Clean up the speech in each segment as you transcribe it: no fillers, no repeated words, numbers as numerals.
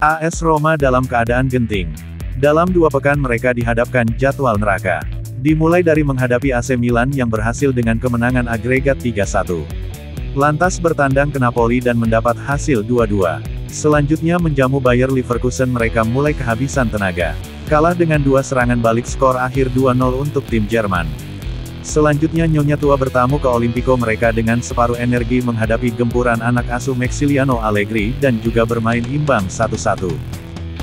AS Roma dalam keadaan genting. Dalam 2 pekan mereka dihadapkan jadwal neraka. Dimulai dari menghadapi AC Milan yang berhasil dengan kemenangan agregat 3-1. Lantas bertandang ke Napoli dan mendapat hasil 2-2. Selanjutnya menjamu Bayer Leverkusen, mereka mulai kehabisan tenaga. Kalah dengan 2 serangan balik, skor akhir 2-0 untuk tim Jerman. Selanjutnya Nyonya Tua bertamu ke Olimpico, mereka dengan separuh energi menghadapi gempuran anak asuh Maximiliano Allegri dan juga bermain imbang 1-1.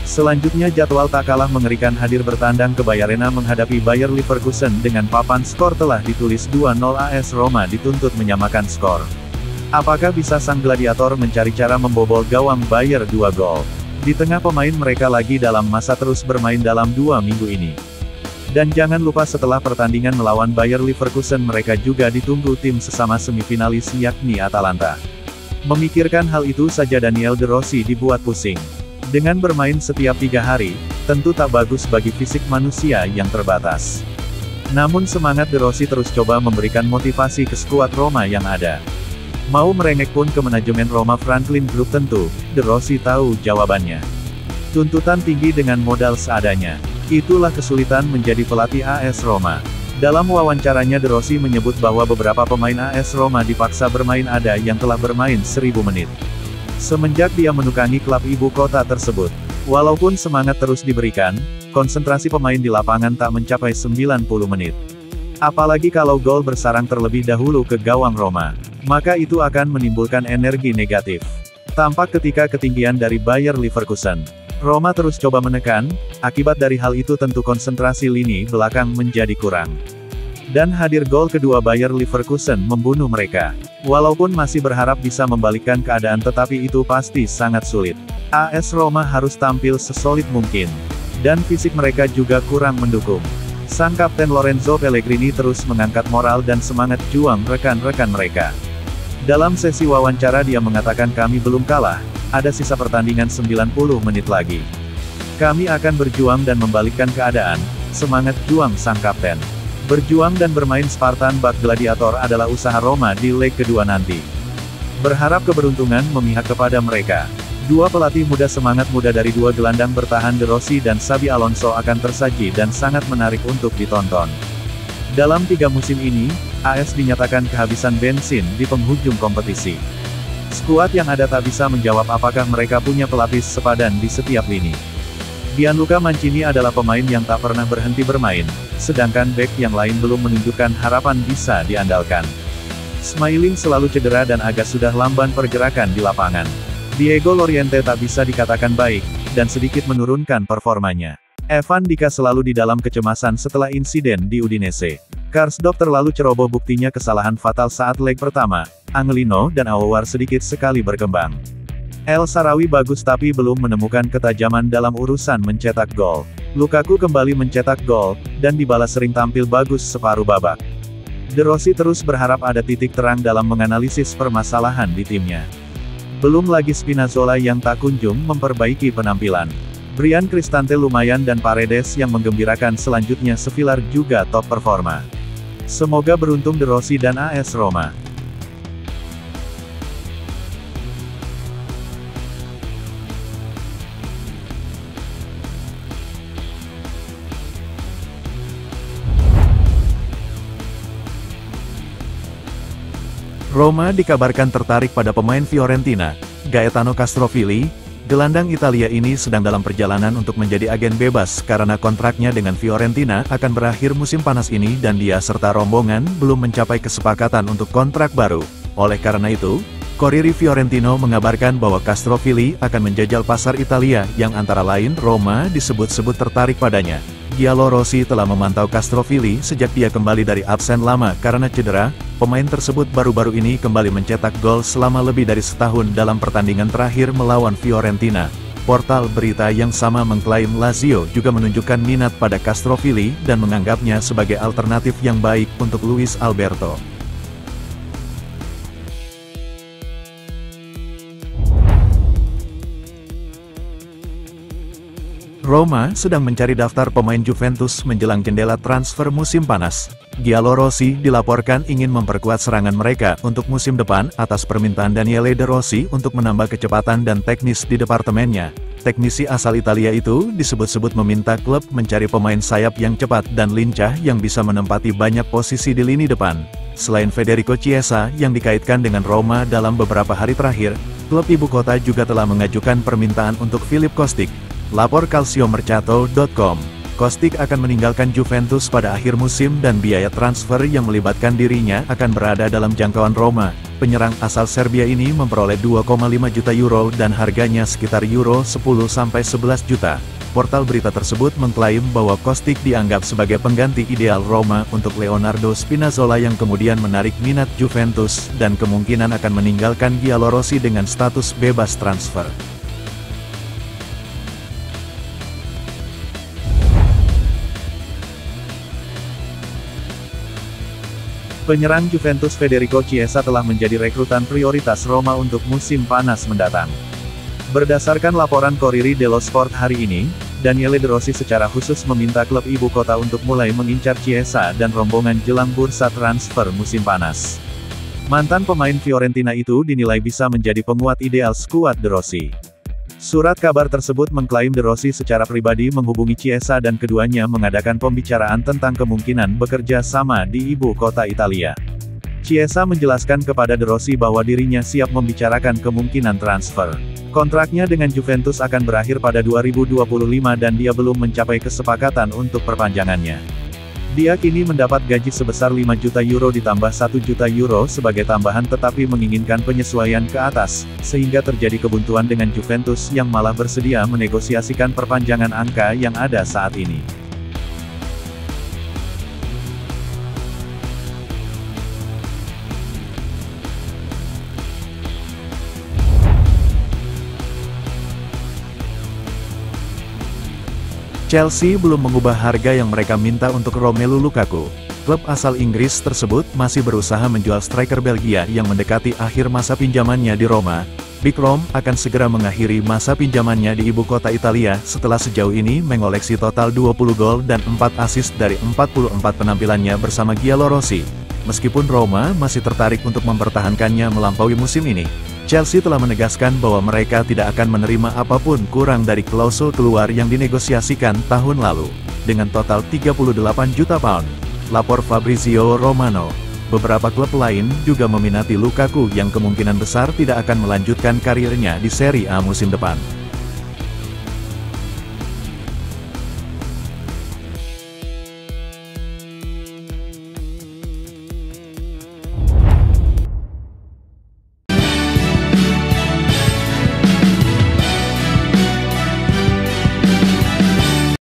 Selanjutnya jadwal tak kalah mengerikan hadir, bertandang ke Bayarena menghadapi Bayer Leverkusen, dengan papan skor telah ditulis 2-0, AS Roma dituntut menyamakan skor. Apakah bisa sang gladiator mencari cara membobol gawang Bayer 2 gol? Di tengah pemain mereka lagi dalam masa terus bermain dalam 2 minggu ini. Dan jangan lupa setelah pertandingan melawan Bayer Leverkusen mereka juga ditunggu tim sesama semifinalis yakni Atalanta. Memikirkan hal itu saja Daniel De Rossi dibuat pusing. Dengan bermain setiap 3 hari, tentu tak bagus bagi fisik manusia yang terbatas. Namun semangat De Rossi terus coba memberikan motivasi ke skuad Roma yang ada. Mau merengek pun ke manajemen Roma Franklin Group tentu, De Rossi tahu jawabannya. Tuntutan tinggi dengan modal seadanya. Itulah kesulitan menjadi pelatih AS Roma. Dalam wawancaranya De Rossi menyebut bahwa beberapa pemain AS Roma dipaksa bermain, ada yang telah bermain 1000 menit. Semenjak dia menukangi klub ibu kota tersebut. Walaupun semangat terus diberikan, konsentrasi pemain di lapangan tak mencapai 90 menit. Apalagi kalau gol bersarang terlebih dahulu ke gawang Roma, maka itu akan menimbulkan energi negatif. Tampak ketika ketinggian dari Bayer Leverkusen. Roma terus coba menekan, akibat dari hal itu tentu konsentrasi lini belakang menjadi kurang. Dan hadir gol kedua Bayer Leverkusen membunuh mereka. Walaupun masih berharap bisa membalikkan keadaan tetapi itu pasti sangat sulit. AS Roma harus tampil sesolid mungkin. Dan fisik mereka juga kurang mendukung. Sang kapten Lorenzo Pellegrini terus mengangkat moral dan semangat juang rekan-rekan mereka. Dalam sesi wawancara dia mengatakan, kami belum kalah, ada sisa pertandingan 90 menit lagi. Kami akan berjuang dan membalikkan keadaan, semangat juang sang kapten. Berjuang dan bermain Spartan bak gladiator adalah usaha Roma di leg kedua nanti. Berharap keberuntungan memihak kepada mereka. 2 pelatih muda semangat muda dari 2 gelandang bertahan De Rossi dan Xabi Alonso akan tersaji dan sangat menarik untuk ditonton. Dalam 3 musim ini, AS dinyatakan kehabisan bensin di penghujung kompetisi. Skuad yang ada tak bisa menjawab apakah mereka punya pelapis sepadan di setiap lini. Gianluca Mancini adalah pemain yang tak pernah berhenti bermain, sedangkan bek yang lain belum menunjukkan harapan bisa diandalkan. Smalling selalu cedera dan agak sudah lamban pergerakan di lapangan. Diego Llorente tak bisa dikatakan baik, dan sedikit menurunkan performanya. Evan Dika selalu di dalam kecemasan setelah insiden di Udinese. Karsdorp terlalu ceroboh, buktinya kesalahan fatal saat leg pertama. Angelino dan Aouar sedikit sekali berkembang. El Shaarawy bagus tapi belum menemukan ketajaman dalam urusan mencetak gol. Lukaku kembali mencetak gol, dan Dybala sering tampil bagus separuh babak. De Rossi terus berharap ada titik terang dalam menganalisis permasalahan di timnya. Belum lagi Spinazzola yang tak kunjung memperbaiki penampilan. Bryan Cristante lumayan dan Paredes yang menggembirakan, selanjutnya Sevillar juga top performa. Semoga beruntung De Rossi dan AS Roma. Roma dikabarkan tertarik pada pemain Fiorentina, Gaetano Castrovilli. Gelandang Italia ini sedang dalam perjalanan untuk menjadi agen bebas karena kontraknya dengan Fiorentina akan berakhir musim panas ini dan dia serta rombongan belum mencapai kesepakatan untuk kontrak baru. Oleh karena itu, Corriere Fiorentino mengabarkan bahwa Castrovilli akan menjajal pasar Italia yang antara lain Roma disebut-sebut tertarik padanya. Giallo Rossi telah memantau Castrovilli sejak dia kembali dari absen lama karena cedera. Pemain tersebut baru-baru ini kembali mencetak gol selama lebih dari setahun dalam pertandingan terakhir melawan Fiorentina. Portal berita yang sama mengklaim Lazio juga menunjukkan minat pada Castrovilli dan menganggapnya sebagai alternatif yang baik untuk Luis Alberto. Roma sedang mencari daftar pemain Juventus menjelang jendela transfer musim panas. Giallorossi dilaporkan ingin memperkuat serangan mereka untuk musim depan atas permintaan Daniele De Rossi untuk menambah kecepatan dan teknis di departemennya. Teknisi asal Italia itu disebut-sebut meminta klub mencari pemain sayap yang cepat dan lincah yang bisa menempati banyak posisi di lini depan. Selain Federico Chiesa yang dikaitkan dengan Roma dalam beberapa hari terakhir, klub ibu kota juga telah mengajukan permintaan untuk Filip Kostic. Lapor Calciomercato.com. Kostic akan meninggalkan Juventus pada akhir musim dan biaya transfer yang melibatkan dirinya akan berada dalam jangkauan Roma. Penyerang asal Serbia ini memperoleh 2,5 juta euro dan harganya sekitar euro 10-11 juta. Portal berita tersebut mengklaim bahwa Kostic dianggap sebagai pengganti ideal Roma untuk Leonardo Spinazzola yang kemudian menarik minat Juventus dan kemungkinan akan meninggalkan Giallorossi dengan status bebas transfer. Penyerang Juventus Federico Chiesa telah menjadi rekrutan prioritas Roma untuk musim panas mendatang. Berdasarkan laporan Corriere dello Sport hari ini, Daniele De Rossi secara khusus meminta klub ibu kota untuk mulai mengincar Chiesa dan rombongan jelang bursa transfer musim panas. Mantan pemain Fiorentina itu dinilai bisa menjadi penguat ideal skuad De Rossi. Surat kabar tersebut mengklaim De Rossi secara pribadi menghubungi Chiesa dan keduanya mengadakan pembicaraan tentang kemungkinan bekerja sama di ibu kota Italia. Chiesa menjelaskan kepada De Rossi bahwa dirinya siap membicarakan kemungkinan transfer. Kontraknya dengan Juventus akan berakhir pada 2025 dan dia belum mencapai kesepakatan untuk perpanjangannya. Dia kini mendapat gaji sebesar 5 juta euro ditambah 1 juta euro sebagai tambahan tetapi menginginkan penyesuaian ke atas, sehingga terjadi kebuntuan dengan Juventus yang malah bersedia menegosiasikan perpanjangan angka yang ada saat ini. Chelsea belum mengubah harga yang mereka minta untuk Romelu Lukaku. Klub asal Inggris tersebut masih berusaha menjual striker Belgia yang mendekati akhir masa pinjamannya di Roma. Big Rom akan segera mengakhiri masa pinjamannya di ibu kota Italia setelah sejauh ini mengoleksi total 20 gol dan 4 assist dari 44 penampilannya bersama Giallorossi. Meskipun Roma masih tertarik untuk mempertahankannya melampaui musim ini, Chelsea telah menegaskan bahwa mereka tidak akan menerima apapun kurang dari klausul keluar yang dinegosiasikan tahun lalu, dengan total 38 juta pound. Lapor Fabrizio Romano. Beberapa klub lain juga meminati Lukaku yang kemungkinan besar tidak akan melanjutkan karirnya di Serie A musim depan.